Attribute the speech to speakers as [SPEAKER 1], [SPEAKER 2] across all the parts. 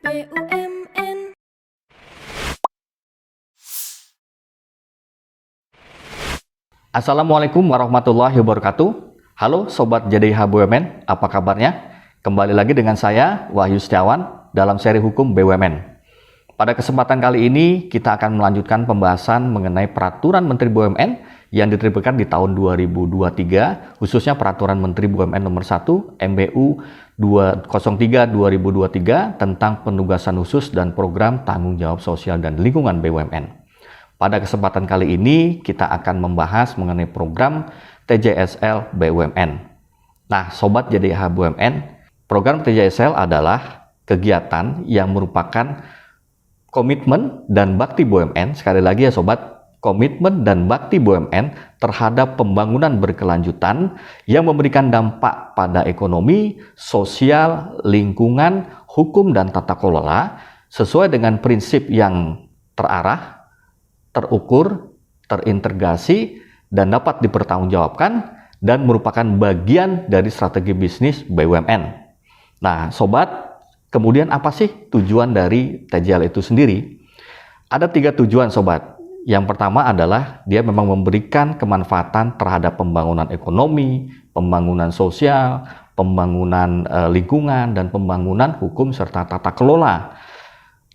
[SPEAKER 1] BUMN.
[SPEAKER 2] Assalamualaikum warahmatullahi wabarakatuh. Halo Sobat JDIH BUMN, apa kabarnya? Kembali lagi dengan saya, Wahyu Setiawan, dalam seri Hukum BUMN. Pada kesempatan kali ini, kita akan melanjutkan pembahasan mengenai Peraturan Menteri BUMN yang diterbitkan di tahun 2023, khususnya Peraturan Menteri BUMN Nomor 1 MBU 203/2023 tentang penugasan khusus dan program tanggung jawab sosial dan lingkungan BUMN. Pada kesempatan kali ini, kita akan membahas mengenai program TJSL BUMN. Nah, Sobat JDIH BUMN, program TJSL adalah kegiatan yang merupakan komitmen dan bakti BUMN, sekali lagi ya Sobat, komitmen dan bakti BUMN terhadap pembangunan berkelanjutan yang memberikan dampak pada ekonomi, sosial, lingkungan, hukum, dan tata kelola sesuai dengan prinsip yang terarah, terukur, terintegrasi, dan dapat dipertanggungjawabkan dan merupakan bagian dari strategi bisnis BUMN. Nah, Sobat, kemudian apa sih tujuan dari TJL itu sendiri? Ada 3 tujuan, Sobat. Yang pertama adalah dia memang memberikan kemanfaatan terhadap pembangunan ekonomi, pembangunan sosial, pembangunan lingkungan, dan pembangunan hukum serta tata kelola.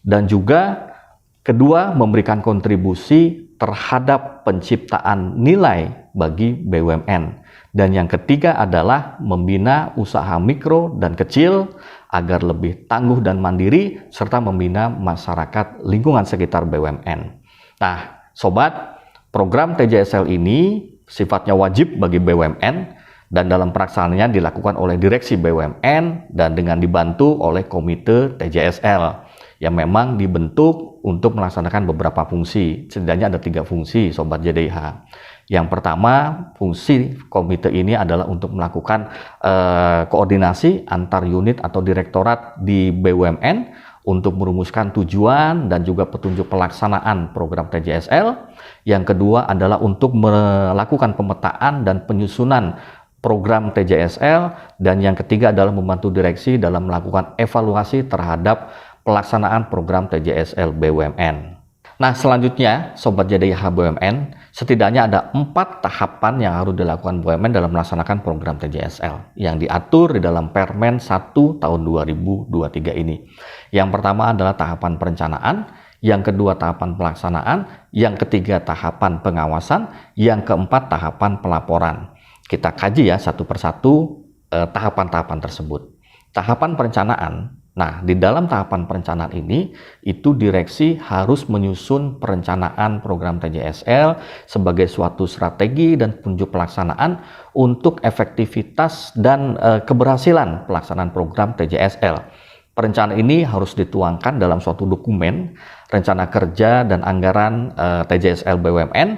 [SPEAKER 2] Dan juga kedua, memberikan kontribusi terhadap penciptaan nilai bagi BUMN. Dan yang ketiga adalah membina usaha mikro dan kecil agar lebih tangguh dan mandiri, serta membina masyarakat lingkungan sekitar BUMN. Nah, Sobat, program TJSL ini sifatnya wajib bagi BUMN dan dalam pelaksanaannya dilakukan oleh direksi BUMN dan dengan dibantu oleh komite TJSL yang memang dibentuk untuk melaksanakan beberapa fungsi. Setidaknya ada 3 fungsi, Sobat JDIH. Yang pertama, fungsi komite ini adalah untuk melakukan koordinasi antar unit atau direktorat di BUMN untuk merumuskan tujuan dan juga petunjuk pelaksanaan program TJSL. Yang kedua adalah untuk melakukan pemetaan dan penyusunan program TJSL. Dan yang ketiga adalah membantu direksi dalam melakukan evaluasi terhadap pelaksanaan program TJSL BUMN. Nah, selanjutnya, Sobat JDIH BUMN, setidaknya ada 4 tahapan yang harus dilakukan BUMN dalam melaksanakan program TJSL yang diatur di dalam Permen 1 tahun 2023 ini. Yang pertama adalah tahapan perencanaan, yang kedua tahapan pelaksanaan, yang ketiga tahapan pengawasan, yang keempat tahapan pelaporan. Kita kaji ya satu persatu tahapan-tahapan tersebut. Tahapan perencanaan. Nah, di dalam tahapan perencanaan ini, itu direksi harus menyusun perencanaan program TJSL sebagai suatu strategi dan petunjuk pelaksanaan untuk efektivitas dan keberhasilan pelaksanaan program TJSL. Perencanaan ini harus dituangkan dalam suatu dokumen, rencana kerja dan anggaran TJSL BUMN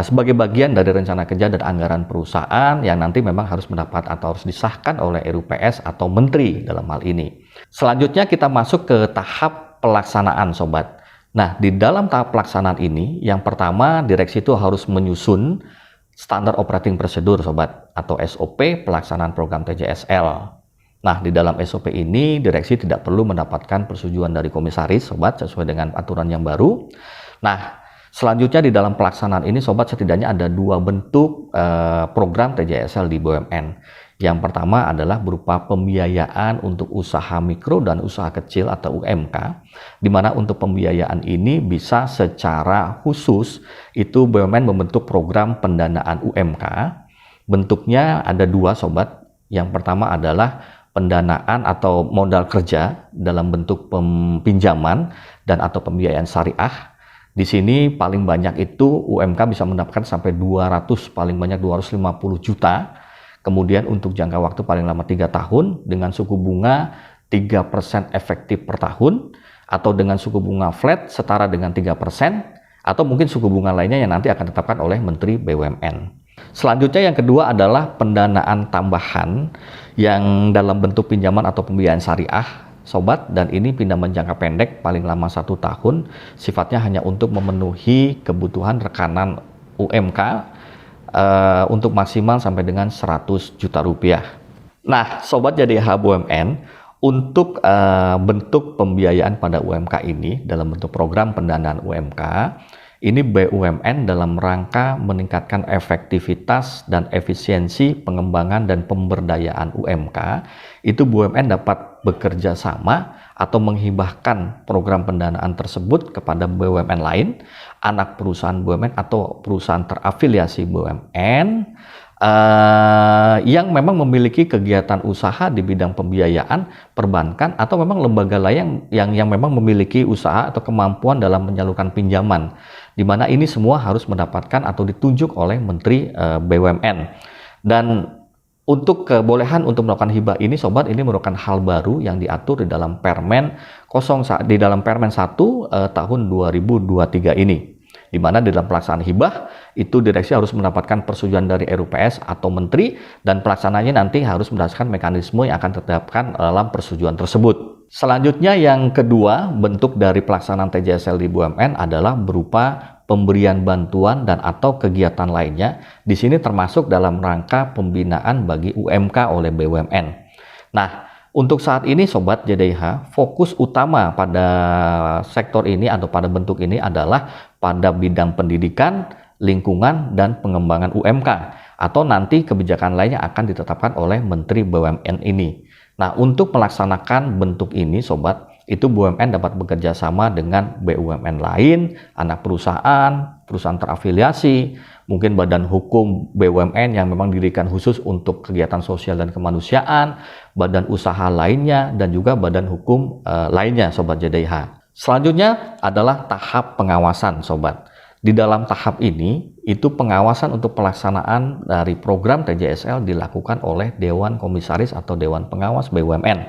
[SPEAKER 2] sebagai bagian dari rencana kerja dan anggaran perusahaan yang nanti memang harus mendapat atau harus disahkan oleh RUPS atau menteri dalam hal ini. Selanjutnya kita masuk ke tahap pelaksanaan, Sobat. Nah, di dalam tahap pelaksanaan ini, yang pertama direksi itu harus menyusun standar operating procedure, Sobat, atau SOP pelaksanaan program TJSL. Nah, di dalam SOP ini, direksi tidak perlu mendapatkan persetujuan dari komisaris, Sobat, sesuai dengan aturan yang baru. Nah, selanjutnya di dalam pelaksanaan ini, Sobat, setidaknya ada 2 bentuk program TJSL di BUMN. Yang pertama adalah berupa pembiayaan untuk usaha mikro dan usaha kecil atau UMK, di mana untuk pembiayaan ini bisa secara khusus, itu BUMN membentuk program pendanaan UMK. Bentuknya ada 2, Sobat. Yang pertama adalah pendanaan atau modal kerja dalam bentuk pinjaman dan atau pembiayaan syariah. Di sini paling banyak itu UMK bisa mendapatkan sampai 200, paling banyak 250 juta. Kemudian untuk jangka waktu paling lama 3 tahun dengan suku bunga 3% efektif per tahun, atau dengan suku bunga flat setara dengan 3%, atau mungkin suku bunga lainnya yang nanti akan ditetapkan oleh Menteri BUMN. Selanjutnya yang kedua adalah pendanaan tambahan yang dalam bentuk pinjaman atau pembiayaan syariah, Sobat, dan ini pinjaman jangka pendek paling lama 1 tahun, sifatnya hanya untuk memenuhi kebutuhan rekanan UMK untuk maksimal sampai dengan 100 juta rupiah. Nah, Sobat JDIH BUMN, Untuk bentuk pembiayaan pada UMK ini dalam bentuk program pendanaan UMK, ini BUMN dalam rangka meningkatkan efektivitas dan efisiensi pengembangan dan pemberdayaan UMK, itu BUMN dapat bekerja sama atau menghibahkan program pendanaan tersebut kepada BUMN lain, anak perusahaan BUMN atau perusahaan terafiliasi BUMN, yang memang memiliki kegiatan usaha di bidang pembiayaan, perbankan, atau memang lembaga lain yang memang memiliki usaha atau kemampuan dalam menyalurkan pinjaman, di mana ini semua harus mendapatkan atau ditunjuk oleh Menteri BUMN. Dan untuk kebolehan untuk melakukan hibah ini, sobat, ini merupakan hal baru yang diatur di dalam Permen 1 tahun 2023 ini. Di mana di dalam pelaksanaan hibah itu direksi harus mendapatkan persetujuan dari RUPS atau menteri, dan pelaksananya nanti harus berdasarkan mekanisme yang akan ditetapkan dalam persetujuan tersebut. Selanjutnya yang kedua, bentuk dari pelaksanaan TJSL di BUMN adalah berupa pemberian bantuan dan atau kegiatan lainnya. Di sini termasuk dalam rangka pembinaan bagi UMK oleh BUMN. Nah, untuk saat ini Sobat JDIH, fokus utama pada sektor ini atau pada bentuk ini adalah pada bidang pendidikan, lingkungan, dan pengembangan UMK, atau nanti kebijakan lainnya akan ditetapkan oleh Menteri BUMN ini. Nah, untuk melaksanakan bentuk ini Sobat, itu BUMN dapat bekerja sama dengan BUMN lain, anak perusahaan, perusahaan terafiliasi, mungkin badan hukum BUMN yang memang didirikan khusus untuk kegiatan sosial dan kemanusiaan, badan usaha lainnya, dan juga badan hukum lainnya Sobat JDIH. Selanjutnya adalah tahap pengawasan Sobat. Di dalam tahap ini, itu pengawasan untuk pelaksanaan dari program TJSL dilakukan oleh Dewan Komisaris atau Dewan Pengawas BUMN,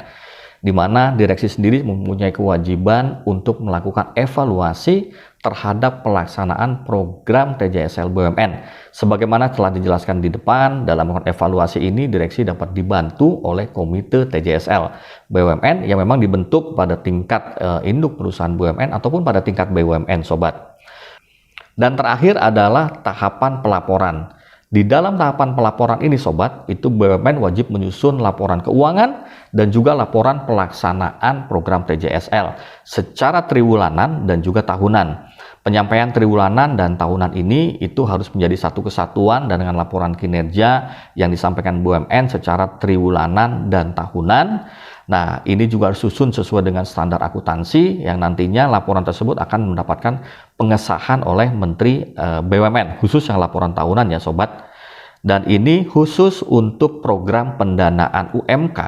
[SPEAKER 2] di mana direksi sendiri mempunyai kewajiban untuk melakukan evaluasi terhadap pelaksanaan program TJSL BUMN. Sebagaimana telah dijelaskan di depan, dalam melakukan evaluasi ini direksi dapat dibantu oleh Komite TJSL BUMN yang memang dibentuk pada tingkat induk perusahaan BUMN ataupun pada tingkat BUMN Sobat. Dan terakhir adalah tahapan pelaporan. Di dalam tahapan pelaporan ini Sobat, itu BUMN wajib menyusun laporan keuangan dan juga laporan pelaksanaan program TJSL secara triwulanan dan juga tahunan. Penyampaian triwulanan dan tahunan ini itu harus menjadi satu kesatuan dan dengan laporan kinerja yang disampaikan BUMN secara triwulanan dan tahunan. Nah, ini juga harus susun sesuai dengan standar akuntansi yang nantinya laporan tersebut akan mendapatkan pengesahan oleh Menteri BUMN, khusus yang laporan tahunan ya Sobat. Dan ini khusus untuk program pendanaan UMK.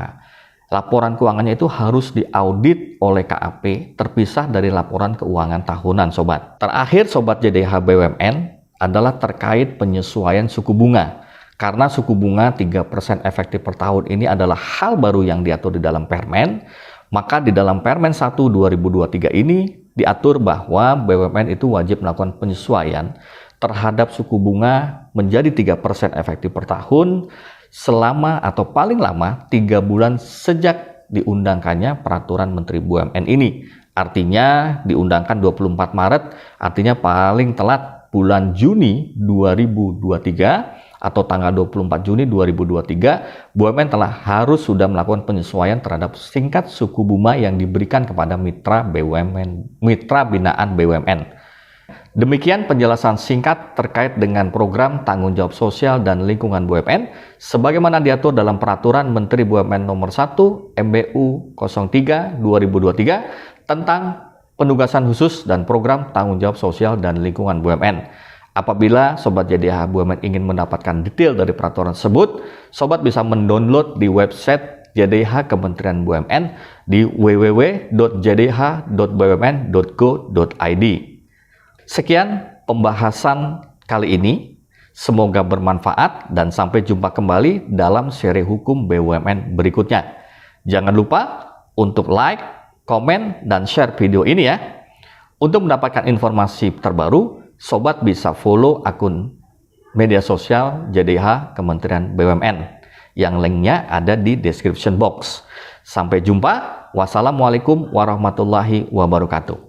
[SPEAKER 2] Laporan keuangannya itu harus diaudit oleh KAP terpisah dari laporan keuangan tahunan Sobat. Terakhir Sobat JDIH BUMN adalah terkait penyesuaian suku bunga. Karena suku bunga 3% efektif per tahun ini adalah hal baru yang diatur di dalam Permen, maka di dalam Permen 1 2023 ini diatur bahwa BUMN itu wajib melakukan penyesuaian terhadap suku bunga menjadi 3% efektif per tahun selama atau paling lama 3 bulan sejak diundangkannya peraturan Menteri BUMN ini. Artinya diundangkan 24 Maret, artinya paling telat bulan Juni 2023 atau tanggal 24 Juni 2023, BUMN telah harus sudah melakukan penyesuaian terhadap tingkat suku bunga yang diberikan kepada mitra BUMN, mitra binaan BUMN. Demikian penjelasan singkat terkait dengan program tanggung jawab sosial dan lingkungan BUMN sebagaimana diatur dalam peraturan Menteri BUMN nomor 1 MBU 03 2023 tentang penugasan khusus dan program tanggung jawab sosial dan lingkungan BUMN. Apabila Sobat JDIH BUMN ingin mendapatkan detail dari peraturan tersebut, Sobat bisa mendownload di website JDIH Kementerian BUMN di www.jdih.bumn.go.id. Sekian pembahasan kali ini, semoga bermanfaat dan sampai jumpa kembali dalam seri hukum BUMN berikutnya. Jangan lupa untuk like, komen, dan share video ini ya. Untuk mendapatkan informasi terbaru, Sobat bisa follow akun media sosial JDIH Kementerian BUMN yang linknya ada di description box. Sampai jumpa. Wassalamualaikum warahmatullahi wabarakatuh.